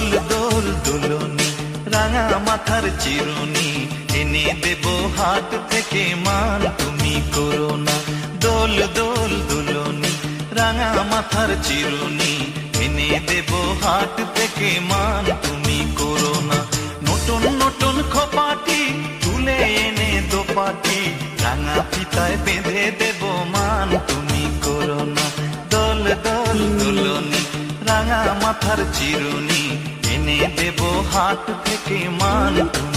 দোল দোল দুলনি, রাঙা মাথার চিরুনি, এনে দেব হাট থেকে মান, তুমি করো না। দোল দোল দুলনি, রাঙা মাথার চিরুনি, এনে দেব হাট থেকে মান, তুমি করো না। নতুন নতুন খোপাটি তুলে এনে দোপাটি, রাঙা ফিতায় বেঁধে দেব মান, তুমি করো না। দোল দোল দুলনি, রাঙা মাথার চিরুনি, এনে দেব হাট থেকে মান, তুমি